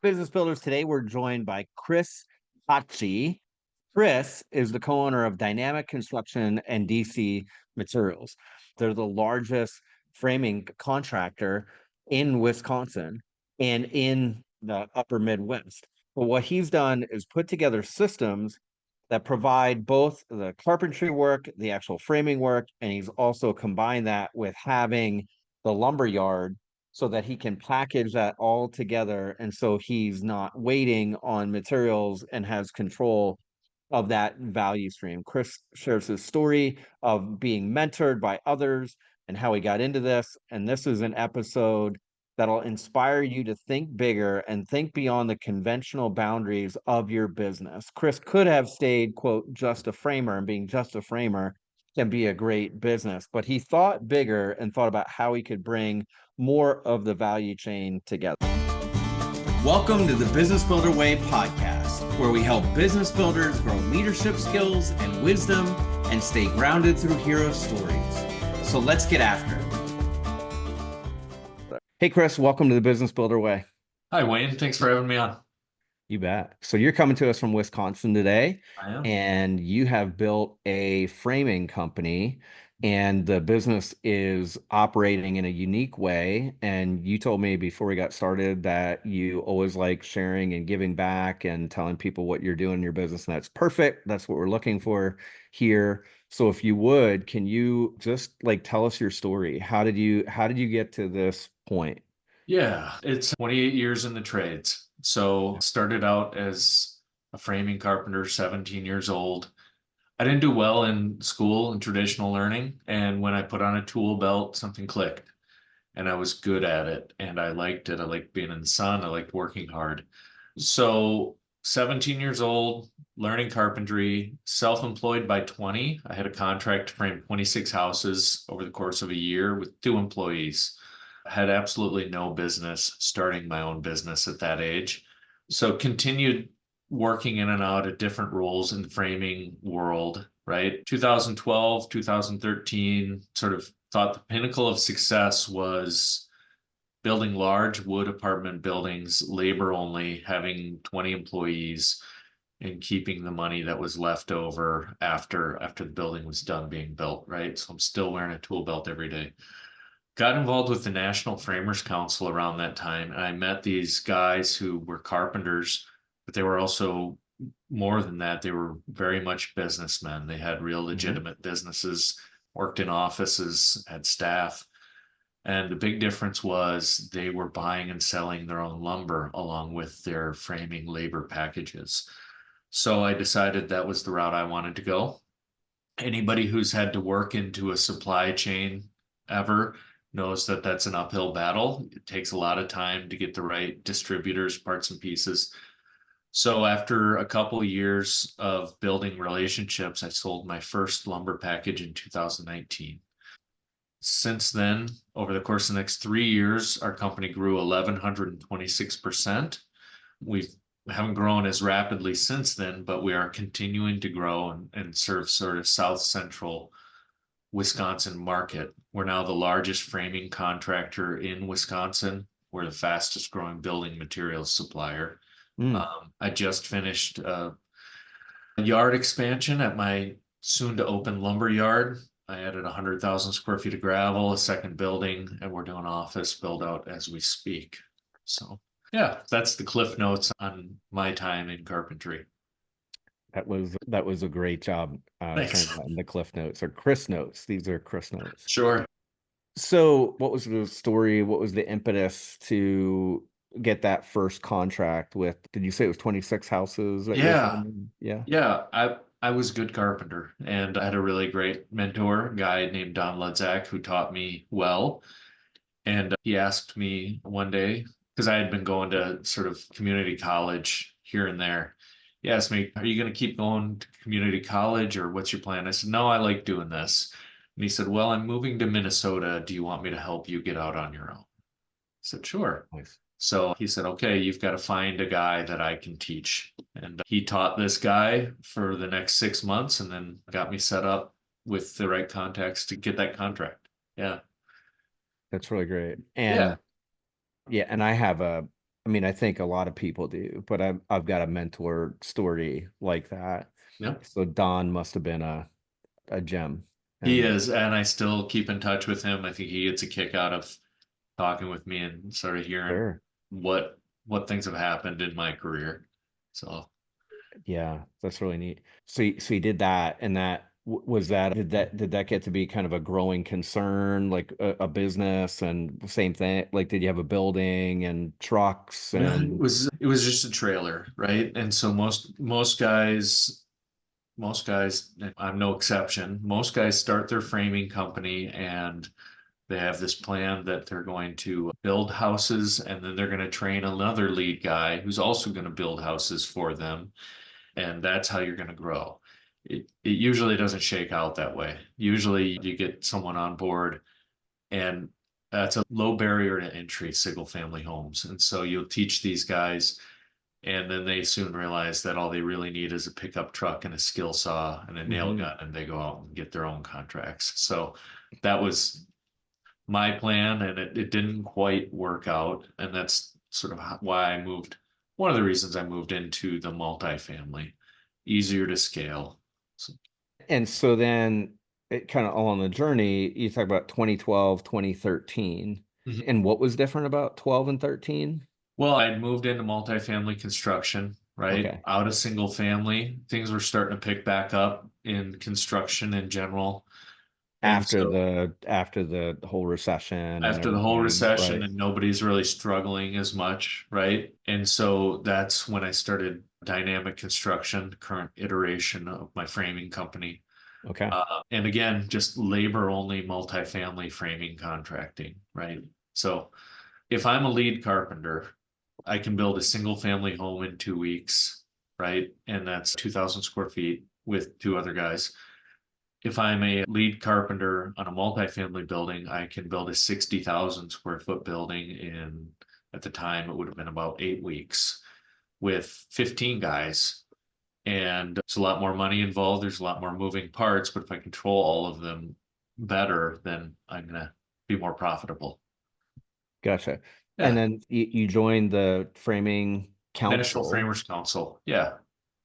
Business Builders. Today we're joined by Chris Tatge. Chris is the co-owner of Dynamic Construction and DC Materials. They're the largest framing contractor in Wisconsin and in the upper Midwest. But what he's done is put together systems that provide both the carpentry work, the actual framing work, and he's also combined that with having the lumber yard so that he can package that all together. And so he's not waiting on materials and has control of that value stream. Chris shares his story of being mentored by others and how he got into this. And this is an episode that'll inspire you to think bigger and think beyond the conventional boundaries of your business. Chris could have stayed, quote, just a framer, and being just a framer can be a great business, but he thought bigger and thought about how he could bring more of the value chain together. Welcome to the Business Builder Way podcast, where we help business builders grow leadership skills and wisdom and stay grounded through hero stories. So let's get after it. Hey, Chris, welcome to the Business Builder Way. Hi, Wayne. Thanks for having me on. You bet. So you're coming to us from Wisconsin today, I am. and you have built a framing company, and the business is operating in a unique way. And you told me before we got started that you always like sharing and giving back and telling people what you're doing in your business, and that's perfect. That's what we're looking for here. So if you would, can you just tell us your story? How did you get to this point? Yeah, it's 28 years in the trades. So started out as a framing carpenter, 17 years old. I didn't do well in school and traditional learning. And when I put on a tool belt, something clicked and I was good at it. And I liked it. I liked being in the sun. I liked working hard. So 17 years old, learning carpentry, self-employed by 20. I had a contract to frame 26 houses over the course of a year with 2 employees. I had absolutely no business starting my own business at that age. So continued working in and out of different roles in the framing world, right? 2012, 2013, sort of thought the pinnacle of success was building large wood apartment buildings, labor only, having 20 employees, and keeping the money that was left over after the building was done being built, right? So I'm still wearing a tool belt every day. Got involved with the National Framers Council around that time, and I met these guys who were carpenters, but they were also more than that. They were very much businessmen. They had real legitimate businesses, worked in offices, had staff. And the big difference was they were buying and selling their own lumber along with their framing labor packages. So I decided that was the route I wanted to go. Anybody who's had to work into a supply chain ever knows that that's an uphill battle. It takes a lot of time to get the right distributors, parts and pieces. So after a couple of years of building relationships, I sold my first lumber package in 2019. Since then, over the course of the next 3 years, our company grew 1,126%. We haven't grown as rapidly since then, but we are continuing to grow and serve sort of South Central Wisconsin market. We're now the largest framing contractor in Wisconsin. We're the fastest growing building materials supplier. I just finished a yard expansion at my soon to open lumber yard. I added 100,000 square feet of gravel, a second building, and we're doing office build out as we speak. So yeah, that's the cliff notes on my time in carpentry. That was a great job Thanks. in the Cliff Notes or Chris Notes. These are Chris Notes. Sure. So what was the story? What was the impetus to get that first contract with, did you say it was 26 houses that you're Yeah. framing? Yeah. Yeah. I was a good carpenter and I had a really great mentor, a guy named Don Ludzak, who taught me well. And he asked me one day, because I had been going to sort of community college here and there. He asked me, "Are you going to keep going to community college or what's your plan?" I said, "No, I like doing this." And he said, "Well, I'm moving to Minnesota. Do you want me to help you get out on your own?" I said, "Sure." Nice. So he said, "Okay, you've got to find a guy that I can teach." And he taught this guy for the next 6 months and then got me set up with the right contacts to get that contract. Yeah. That's really great. Yeah. And yeah, and I have a I mean, I think a lot of people do, but I've got a mentor story like that. Yep. So Don must have been a gem. He And is, and I still keep in touch with him. I think he gets a kick out of talking with me and sort of hearing sure. what things have happened in my career. So Yeah, that's really neat. So you did that, and was that did that get to be kind of a growing concern, like a business, and same thing, like did you have a building and trucks no, and it was just a trailer, right? And so most guys, I'm no exception. Most guys start their framing company and they have this plan that they're going to build houses and then they're going to train another lead guy who's also going to build houses for them. And that's how you're going to grow. It usually doesn't shake out that way. Usually you get someone on board and that's a low barrier to entry, single family homes. And so you'll teach these guys and then they soon realize that all they really need is a pickup truck and a skill saw and a nail Mhm. gun, and they go out and get their own contracts. So that was my plan, and it didn't quite work out. And that's sort of why I moved. One of the reasons I moved into the multifamily, easier to scale. So, And so then it kind of along the journey, you talk about 2012, 2013, mhm. and what was different about 12 and 13? Well, I'd moved into multifamily construction, right? Okay. Out of single family. Things were starting to pick back up in construction in general. And so After the whole recession and after the whole everything, recession right? and nobody's really struggling as much, right? And so that's when I started dynamic construction, current iteration of my framing company. Okay. And again, just labor only multifamily framing contracting, right? So if I'm a lead carpenter, I can build a single family home in 2 weeks, right? And that's 2,000 square feet with two other guys. If I'm a lead carpenter on a multifamily building, I can build a 60,000 square foot building in, at the time, it would have been about 8 weeks with 15 guys. And it's a lot more money involved. There's a lot more moving parts, but if I control all of them better, then I'm going to be more profitable. Gotcha. And Yeah. then you joined the framing National council. Framers Council. Yeah.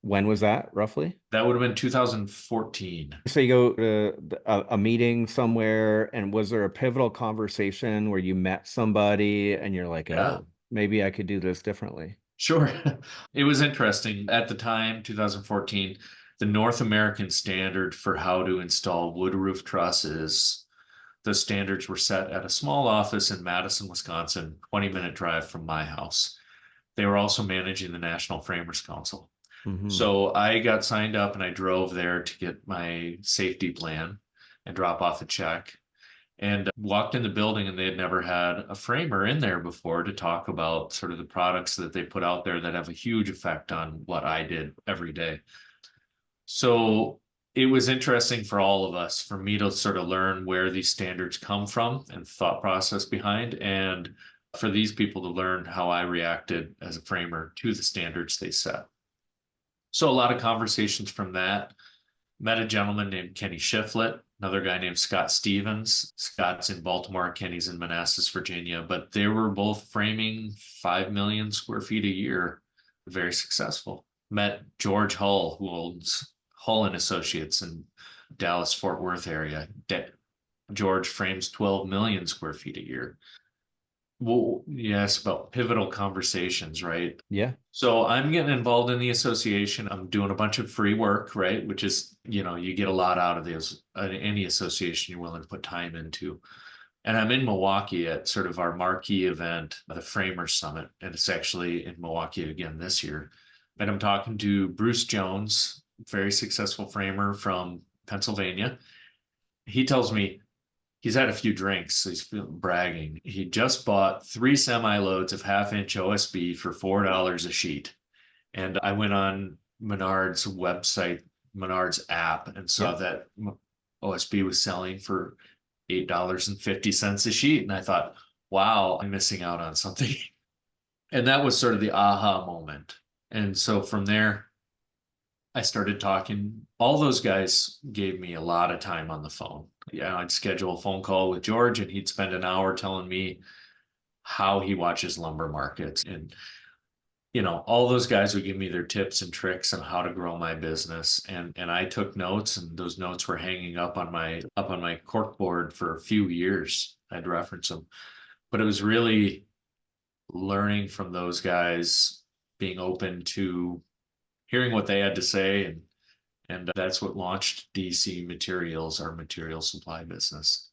When was that roughly? That would have been 2014. So you go to a meeting somewhere, and was there a pivotal conversation where you met somebody and you're like, Yeah. oh, maybe I could do this differently? Sure. It was interesting. At the time, 2014, the North American standard for how to install wood roof trusses, the standards were set at a small office in Madison, Wisconsin, 20-minute drive from my house. They were also managing the National Framers Council. Hmm. So I got signed up and I drove there to get my safety plan and drop off a check and walked in the building, and they had never had a framer in there before to talk about sort of the products that they put out there that have a huge effect on what I did every day. So it was interesting for all of us, for me to sort of learn where these standards come from and thought process behind, and for these people to learn how I reacted as a framer to the standards they set. So a lot of conversations from that. Met a gentleman named Kenny Shiflett, another guy named Scott Stevens. Scott's in Baltimore, Kenny's in Manassas, Virginia, but they were both framing 5 million square feet a year, very successful. Met George Hull, who owns Hull and Associates in Dallas, Fort Worth area. George frames 12 million square feet a year. Well, yes, about pivotal conversations, right? Yeah. So I'm getting involved in the association. I'm doing a bunch of free work, right? Which is, you get a lot out of this, any association you're willing to put time into. And I'm in Milwaukee at sort of our marquee event, the Framers Summit. And it's actually in Milwaukee again this year. And I'm talking to Bruce Jones, very successful framer from Pennsylvania. He tells me, he's had a few drinks, so he's bragging. He just bought 3 semi-loads of half-inch OSB for $4 a sheet. And I went on Menard's website, Menard's app, and saw that OSB was selling for $8.50 a sheet. And I thought, wow, I'm missing out on something. And that was sort of the aha moment. And so from there, I started talking. All those guys gave me a lot of time on the phone. Yeah, I'd schedule a phone call with George and he'd spend an hour telling me how he watches lumber markets. And, all those guys would give me their tips and tricks on how to grow my business. And I took notes, and those notes were hanging up on my cork board for a few years. I'd reference them. But it was really learning from those guys, being open to hearing what they had to say, and that's what launched DC Materials, our material supply business.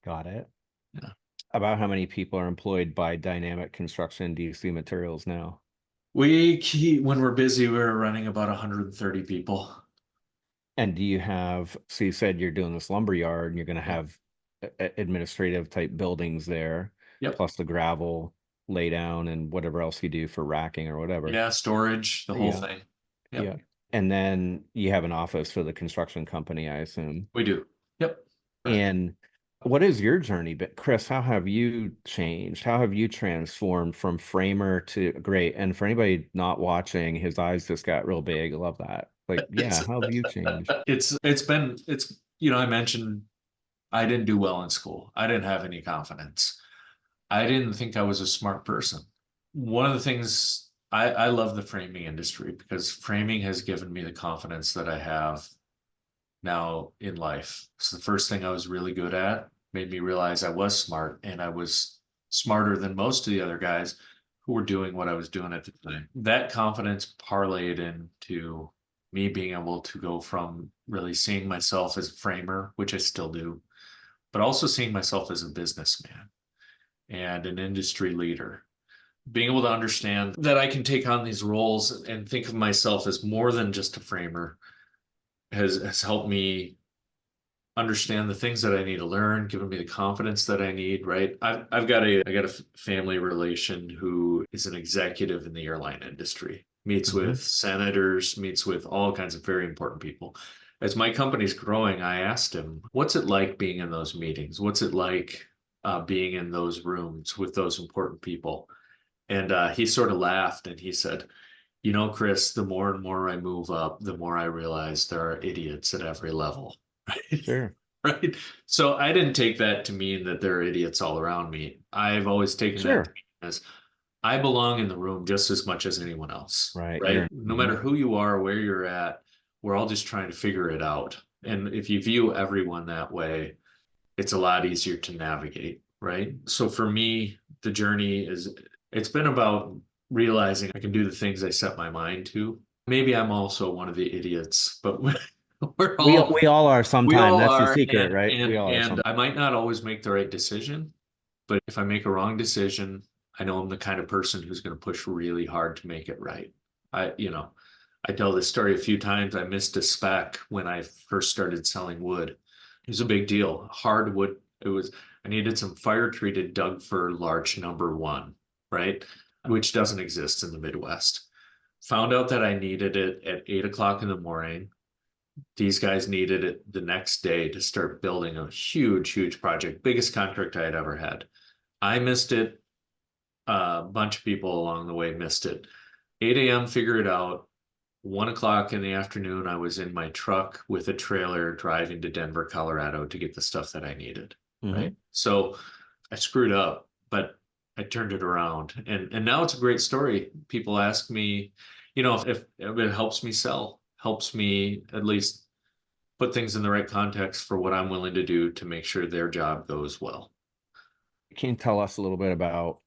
Got it. Yeah. About how many people are employed by Dynamic Construction DC Materials now? When we're busy, we're running about 130 people. And do you have, so you said you're doing this lumber yard and you're going to have administrative type buildings there, Yep. plus the gravel lay down and whatever else you do for racking or whatever. Yeah, storage, the whole thing. Yep. Yeah. And then you have an office for the construction company, I assume. We do. Yep. Right. And what is your journey? But Chris, how have you changed? How have you transformed from framer to great? And for anybody not watching, his eyes just got real big. I love that. Like, yeah, how have you changed? I mentioned I didn't do well in school. I didn't have any confidence. I didn't think I was a smart person. One of the things I love the framing industry because framing has given me the confidence that I have now in life. So the first thing I was really good at made me realize I was smart, and I was smarter than most of the other guys who were doing what I was doing at the time. That confidence parlayed into me being able to go from really seeing myself as a framer, which I still do, but also seeing myself as a businessman and an industry leader. Being able to understand that I can take on these roles and think of myself as more than just a framer has helped me understand the things that I need to learn, given me the confidence that I need, right? I got a family relation who is an executive in the airline industry, meets with senators, meets with all kinds of very important people. As my company's growing, I asked him, what's it like being in those meetings? What's it like being in those rooms with those important people? And he sort of laughed and he said, Chris, the more and more I move up, the more I realize there are idiots at every level. Right? Sure. Right. So I didn't take that to mean that there are idiots all around me. I've always taken that to mean as I belong in the room just as much as anyone else. Right. Right. No matter who you are, where you're at, we're all just trying to figure it out. And if you view everyone that way, it's a lot easier to navigate. Right. So for me, the journey it's been about realizing I can do the things I set my mind to. Maybe I'm also one of the idiots, but we all are sometimes. That's the secret, right? And I might not always make the right decision, but if I make a wrong decision, I know I'm the kind of person who's going to push really hard to make it right. I tell this story a few times. I missed a spec when I first started selling wood. It was a big deal. Hardwood. I needed some fire treated Doug fir larch number 1, right? Which doesn't exist in the Midwest. Found out that I needed it at 8 o'clock in the morning. These guys needed it the next day to start building a huge, huge project, biggest contract I had ever had. I missed it. A bunch of people along the way missed it. 8 a.m. figure it out. 1 o'clock in the afternoon, I was in my truck with a trailer driving to Denver, Colorado to get the stuff that I needed. Right. So I screwed up, but I turned it around, and now it's a great story. People ask me, if it helps me sell, helps me at least put things in the right context for what I'm willing to do to make sure their job goes well. Can you tell us a little bit about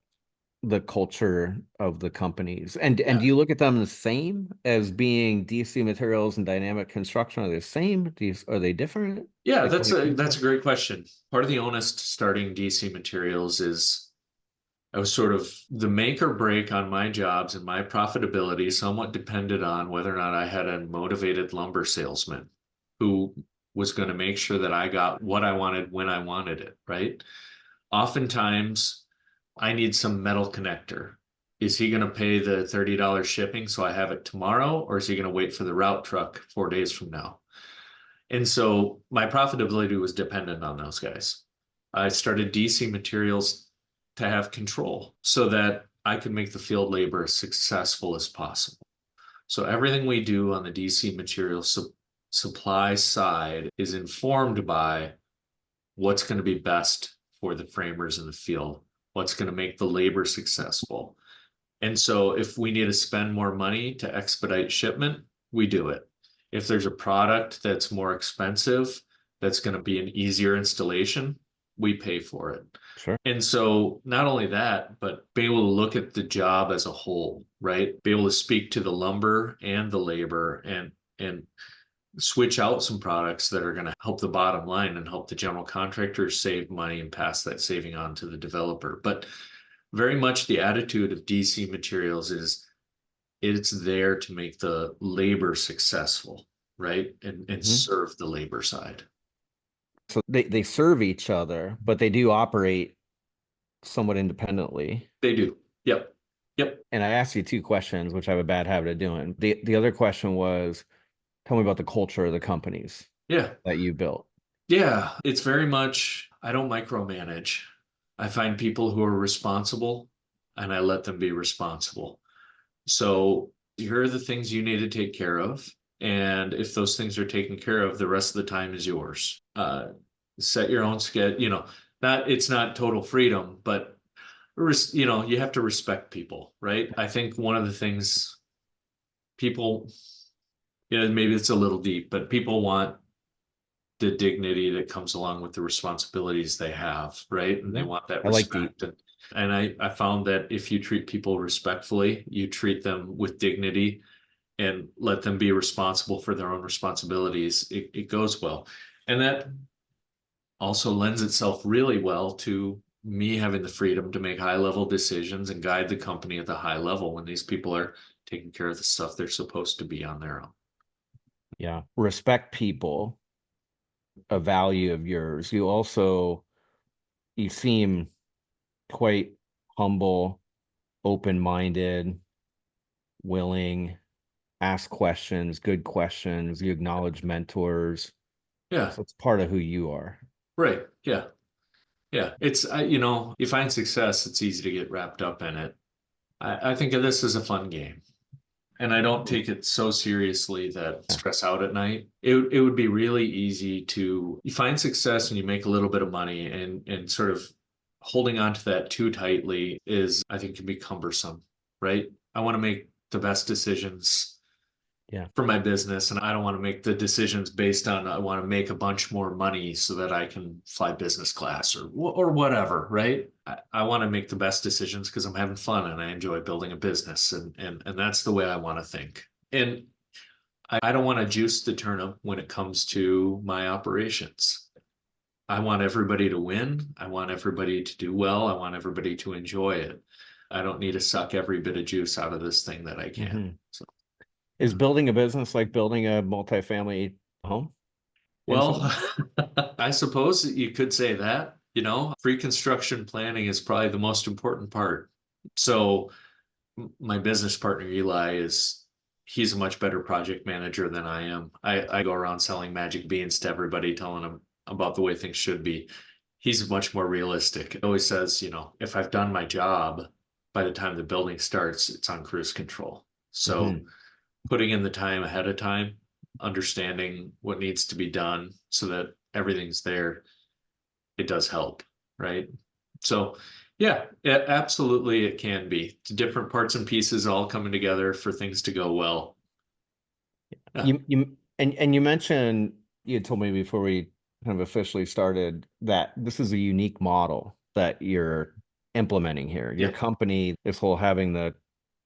the culture of the companies, and do you look at them the same as being DC Materials and Dynamic Construction? Are they the same? Are they different? Yeah, that's a great question. Part of the onus to starting DC Materials is I was sort of the make or break on my jobs, and my profitability somewhat depended on whether or not I had a motivated lumber salesman who was going to make sure that I got what I wanted when I wanted it, right? Oftentimes, I need some metal connector. Is he going to pay the $30 shipping so I have it tomorrow, or is he going to wait for the route truck 4 days from now? And so my profitability was dependent on those guys. I started DC Materials to have control so that I could make the field labor as successful as possible. So everything we do on the DC Materials supply side is informed by what's going to be best for the framers in the field. what's going to make the labor successful. And so if we need to spend more money to expedite shipment, we do it. If there's a product that's more expensive, that's going to be an easier installation, we pay for it. Sure. And so not only that, but be able to look at the job as a whole, right? Be able to speak to the lumber and the labor and switch out some products that are going to help the bottom line and help the general contractor save money and pass that saving on to the developer. But very much the attitude of DC Materials is it's there to make the labor successful, right? And serve the labor side. So they serve each other, but they do operate somewhat independently. They do. Yep. And I asked you two questions, which I have a bad habit of doing. The other question was, tell me about the culture of the companies that you built. Yeah, it's very much, I don't micromanage. I find people who are responsible and I let them be responsible. So here are the things you need to take care of. And if those things are taken care of, the rest of the time is yours. Set your own schedule, it's not total freedom, but you have to respect people, right? I think one of the things people, maybe it's a little deep, but people want the dignity that comes along with the responsibilities they have, right? And they want that respect. And I found that if you treat people respectfully, you treat them with dignity and let them be responsible for their own responsibilities, it goes well. And that also lends itself really well to me having the freedom to make high-level decisions and guide the company at the high level when these people are taking care of the stuff they're supposed to be on their own. Yeah. Respect people, a value of yours. You seem quite humble, open-minded, willing, ask questions, good questions. You acknowledge mentors. Yeah. So it's part of who you are. Right. Yeah. Yeah. It's, you find success, it's easy to get wrapped up in it. I think of this as a fun game. And I don't take it so seriously that I stress out at night. It would be really easy you find success and you make a little bit of money and sort of holding on to that too tightly I think can be cumbersome, right? I want to make the best decisions for my business. And I don't want to make the decisions based on, I want to make a bunch more money so that I can fly business class or whatever, right? I want to make the best decisions because I'm having fun and I enjoy building a business. And that's the way I want to think. And I don't want to juice the turnip when it comes to my operations. I want everybody to win. I want everybody to do well. I want everybody to enjoy it. I don't need to suck every bit of juice out of this thing that I can. So. Is building a business like building a multifamily home? Well, I suppose you could say that, pre-construction planning is probably the most important part. So my business partner, Eli, he's a much better project manager than I am. I go around selling magic beans to everybody, telling them about the way things should be. He's much more realistic. He always says, if I've done my job, by the time the building starts, it's on cruise control. So putting in the time ahead of time, understanding what needs to be done so that everything's there, it does help, right? So yeah, absolutely it can be. Different parts and pieces all coming together for things to go well. Yeah. You mentioned, you had told me before we kind of officially started that this is a unique model that you're implementing here. Your company, this whole having the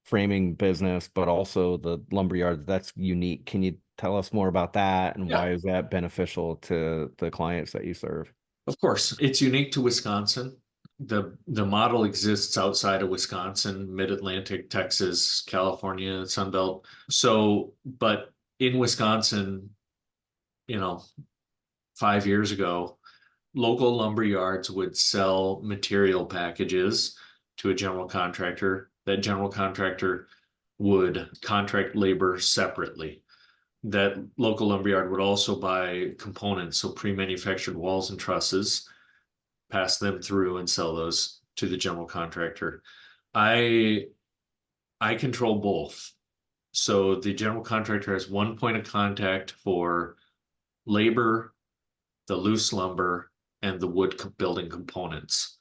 framing business, but also the lumberyard, that's unique. Can you tell us more about that and why is that beneficial to the clients that you serve? Of course, it's unique to Wisconsin. The model exists outside of Wisconsin, mid-Atlantic, Texas, California, Sunbelt. So, but in Wisconsin, 5 years ago, local lumber yards would sell material packages to a general contractor. That general contractor would contract labor separately. That local lumberyard would also buy components, so pre-manufactured walls and trusses, pass them through and sell those to the general contractor. I control both. So the general contractor has one point of contact for labor, the loose lumber, and the wood building components.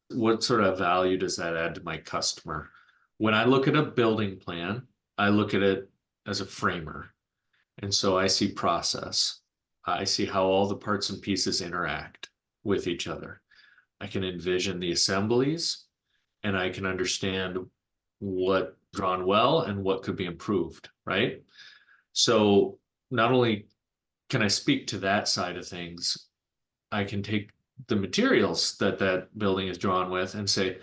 What sort of value does that add to my customer? When I look at a building plan, I look at it as a framer. And so I see process. I see how all the parts and pieces interact with each other. I can envision the assemblies and I can understand what drawn well and what could be improved, right? So not only can I speak to that side of things, I can take the materials that that building is drawn with and say,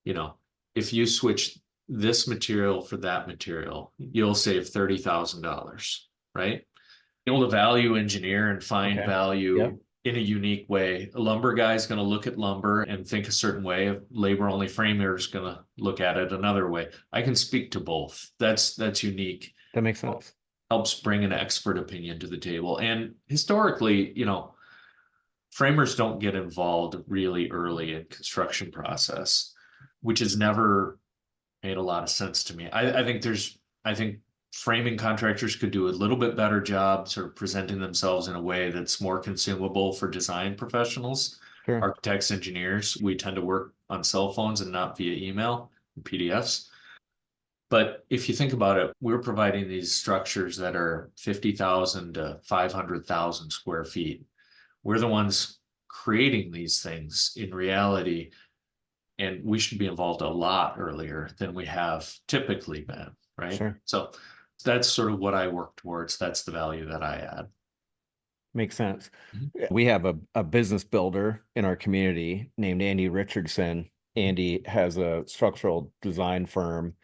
you know, if you switch this material for that material, you'll save $30,000, right? Be able to value engineer and find Okay. Yep. value in a unique way. A lumber guy is going to look at lumber and think a certain way. A labor only framer is going to look at it another way. I can speak to both. That's unique. That makes sense. Helps bring an expert opinion to the table. And historically, framers don't get involved really early in construction process, which has never made a lot of sense to me. I think framing contractors could do a little bit better job sort of presenting themselves in a way that's more consumable for design professionals. Sure. Architects, engineers, we tend to work on cell phones and not via email and PDFs. But if you think about it, we're providing these structures that are 50,000 to 500,000 square feet. We're the ones creating these things in reality, and we should be involved a lot earlier than we have typically been, right? Sure. So that's sort of what I work towards. That's the value that I add. Makes sense. We have a business builder in our community named Andy Richardson. Andy has a structural design firm,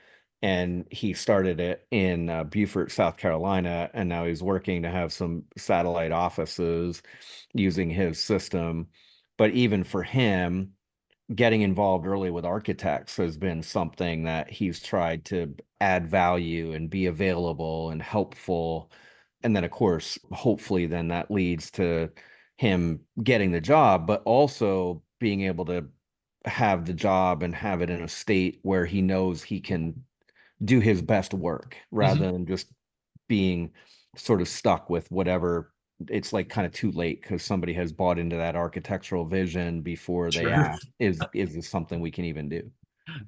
and he started it in Beaufort, South Carolina, and now he's working to have some satellite offices using his system. But even for him, getting involved early with architects has been something that he's tried to add value and be available and helpful. And then, of course, hopefully then that leads to him getting the job, but also being able to have the job and have it in a state where he knows he can do his best work rather than just being sort of stuck with whatever. It's like kind of too late because somebody has bought into that architectural vision before they Sure. ask, is this something we can even do?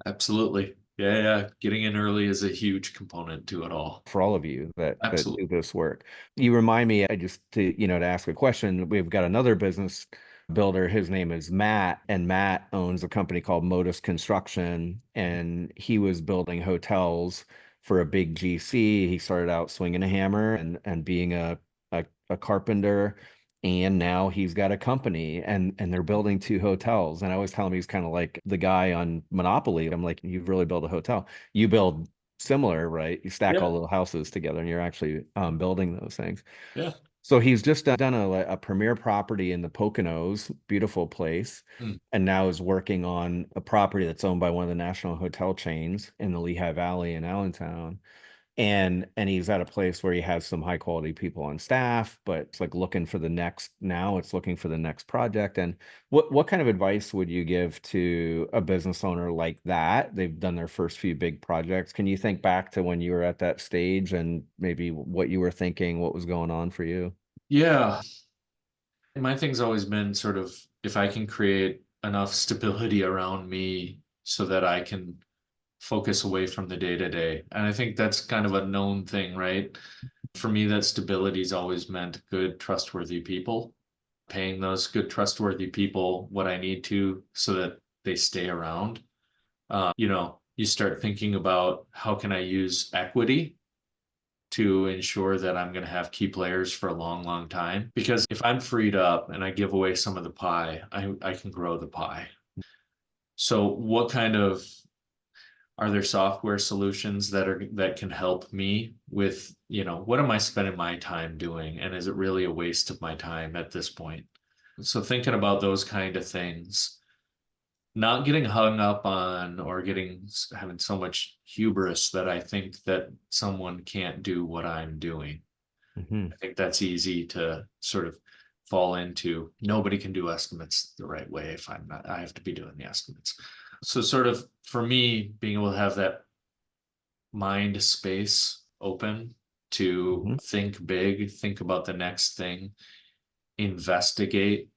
Absolutely. Yeah. Getting in early is a huge component to it all. For all of you that do Absolutely. this work. You remind me, I just to ask a question. We've got another business builder. His name is Matt, and Matt owns a company called Modus Construction, and he was building hotels for a big GC. He started out swinging a hammer and being a carpenter, and now he's got a company and they're building 2 hotels. And I always tell him he's kind of like the guy on Monopoly. I'm like, you've really built a hotel. You build similar, right? You stack all little houses together and you're actually building those things. Yeah. So he's just done a premier property in the Poconos, beautiful place, and now is working on a property that's owned by one of the national hotel chains in the Lehigh Valley in Allentown. And he's at a place where he has some high quality people on staff, but it's like looking for the next project. And what kind of advice would you give to a business owner like that? They've done their first few big projects. Can you think back to when you were at that stage and maybe what you were thinking, what was going on for you? Yeah. My thing's always been sort of, if I can create enough stability around me so that I can focus away from the day to day. And I think that's kind of a known thing, right? For me, that stability's always meant good, trustworthy people, paying those good, trustworthy people what I need to so that they stay around. You start thinking about how can I use equity to ensure that I'm going to have key players for a long, long time. Because if I'm freed up and I give away some of the pie, I can grow the pie. So are there software solutions that can help me with, what am I spending my time doing? And is it really a waste of my time at this point? So thinking about those kind of things, not getting hung up on or having so much hubris that I think that someone can't do what I'm doing. I think that's easy to sort of fall into. Nobody can do estimates the right way if I have to be doing the estimates. So sort of for me, being able to have that mind space open to think big, think about the next thing, investigate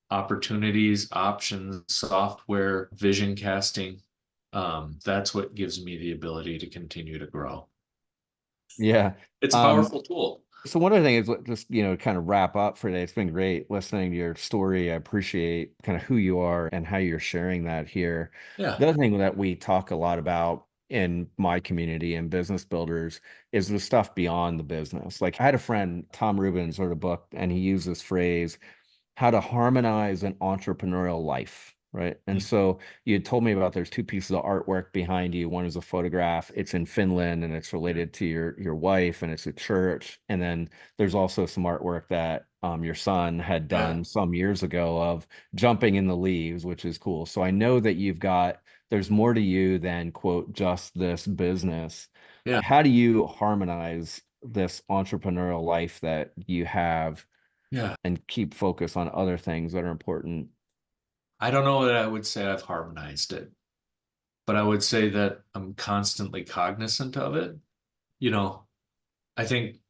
opportunities, options, software, vision casting. That's what gives me the ability to continue to grow. Yeah. It's a Um, powerful tool. so one of the things, just, kind of wrap up for today. It's been great listening to your story. I appreciate kind of who you are and how you're sharing that here. Yeah. The other thing that we talk a lot about in my community and business builders is the stuff beyond the business. Like I had a friend, Tom Rubens, wrote a book and he used this phrase, how to harmonize an entrepreneurial life, right? And Mm. so you had told me about there's two pieces of artwork behind you. One is a photograph. It's in Finland and it's related to your wife and it's a church. And then there's also some artwork that your son had Yeah. done some years ago of jumping in the leaves, which is cool. So I know that there's more to you than quote just this business. Yeah. How do you harmonize this entrepreneurial life that you have Yeah. and keep focus on other things that are important? I don't know that I would say I've harmonized it, but I would say that I'm constantly cognizant of it. You know, I think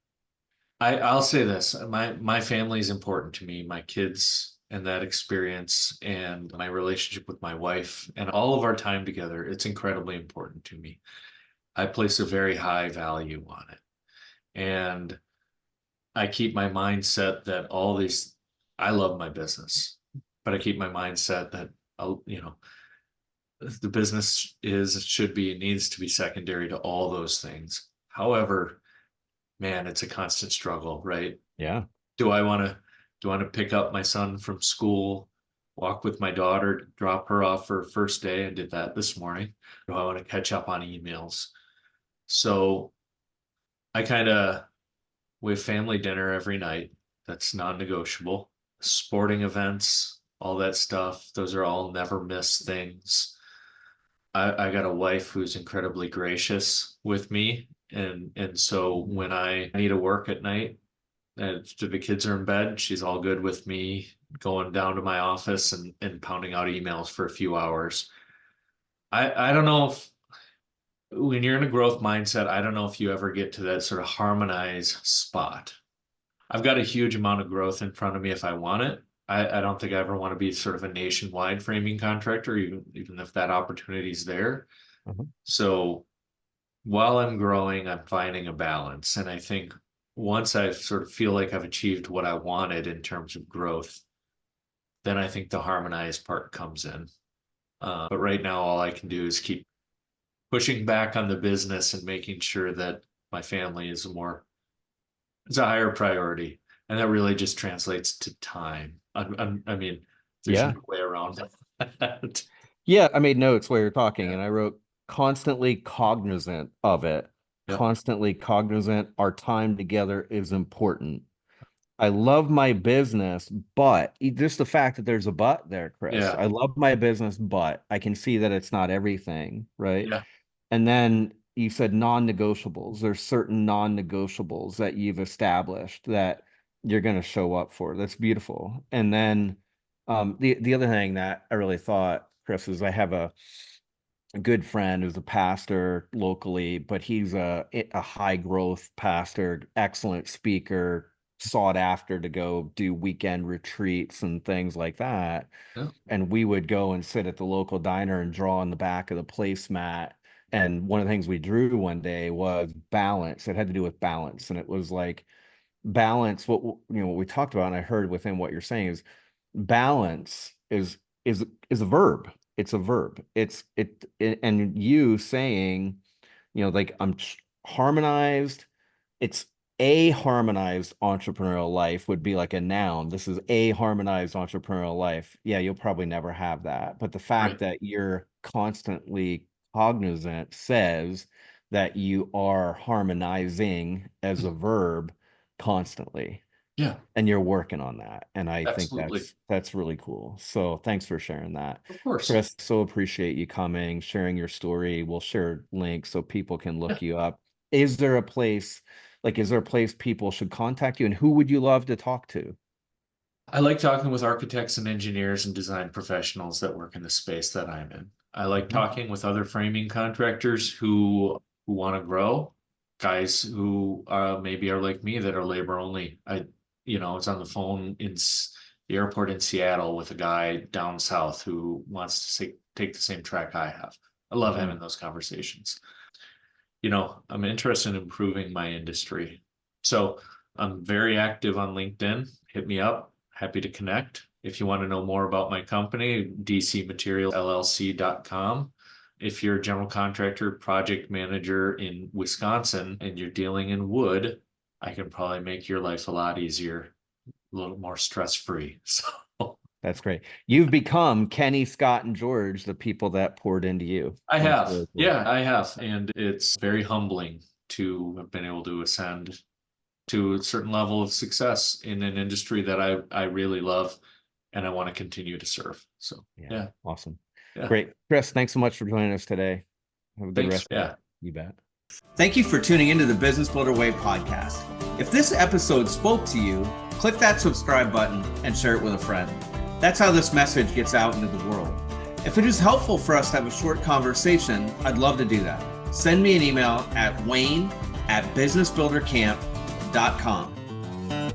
I'll say this, my family is important to me, my kids and that experience and my relationship with my wife and all of our time together, it's incredibly important to me. I place a very high value on it. And I keep my mindset that I love my business, but I keep my mindset that the business should be, and needs to be secondary to all those things. However, man, it's a constant struggle, right? Yeah. Do I want to pick up my son from school, walk with my daughter, drop her off for her first day, and did that this morning? Do I want to catch up on emails? So I kind of we have family dinner every night. That's non-negotiable. Sporting events, all that stuff, those are all never miss things. I got a wife who's incredibly gracious with me. And so when I need to work at night, after the kids are in bed, she's all good with me going down to my office and pounding out emails for a few hours. I don't know if when you're in a growth mindset, I don't know if you ever get to that sort of harmonized spot. I've got a huge amount of growth in front of me if I want it. I don't think I ever want to be sort of a nationwide framing contractor, even if that opportunity is there. Mhm. So while I'm growing, I'm finding a balance. And I think once I sort of feel like I've achieved what I wanted in terms of growth, then I think the harmonized part comes in. But right now, all I can do is keep pushing back on the business and making sure that my family it's a higher priority. And that really just translates to time. I mean, there's Yeah. no way around that. Yeah. I made notes while you're talking Yeah. and I wrote constantly cognizant of it, Yep. constantly cognizant. Our time together is important. I love my business, but just the fact that there's a but there, Chris. Yeah. I love my business, but I can see that it's not everything, right? Yeah. And then you said non-negotiables. There's certain non-negotiables that you've established that you're going to show up for. That's beautiful. And then the other thing that I really thought, Chris, is I have a good friend who's a pastor locally, but he's a high growth pastor, excellent speaker, sought after to go do weekend retreats and things like that. Yeah. And we would go and sit at the local diner and draw on the back of the placemat. And one of the things we drew one day was balance. It had to do with balance. And it was like balance, what we talked about, and I heard within what you're saying is balance is a verb. It's a verb. And you saying, like harmonized, it's a harmonized entrepreneurial life would be like a noun. This is a harmonized entrepreneurial life. Yeah, you'll probably never have that. But the fact Right. that you're constantly cognizant says that you are harmonizing as a verb constantly Yeah. and you're working on that. And I think Absolutely. that's really cool. So thanks for sharing that. Of course. Chris, so appreciate you coming, sharing your story. We'll share links so people can Yeah. look you up. Is there a place people should contact you, and who would you love to talk to? I like talking with architects and engineers and design professionals that work in the space that I'm in. I like Mhm. talking with other framing contractors who want to grow, guys who maybe are like me that are labor only. I was on the phone in the airport in Seattle with a guy down south who wants to take the same track I have. I love having those conversations. I'm interested in improving my industry. So I'm very active on LinkedIn. Hit me up. Happy to connect. If you want to know more about my company, dcmaterialllc.com. If you're a general contractor, project manager in Wisconsin, and you're dealing in wood, I can probably make your life a lot easier, a little more stress-free. So that's great. You've become Kenny, Scott, and George, the people that poured into you. I have. Really cool. Yeah, I have. And it's very humbling to have been able to ascend to a certain level of success in an industry that I really love and I want to continue to serve. So yeah. Awesome. Yeah. Great. Chris, thanks so much for joining us today. Have a good rest. Yeah. You bet. Thank you for tuning into the Business Builder Way podcast. If this episode spoke to you, click that subscribe button and share it with a friend. That's how this message gets out into the world. If it is helpful for us to have a short conversation, I'd love to do that. Send me an email at wayne@businessbuildercamp.com.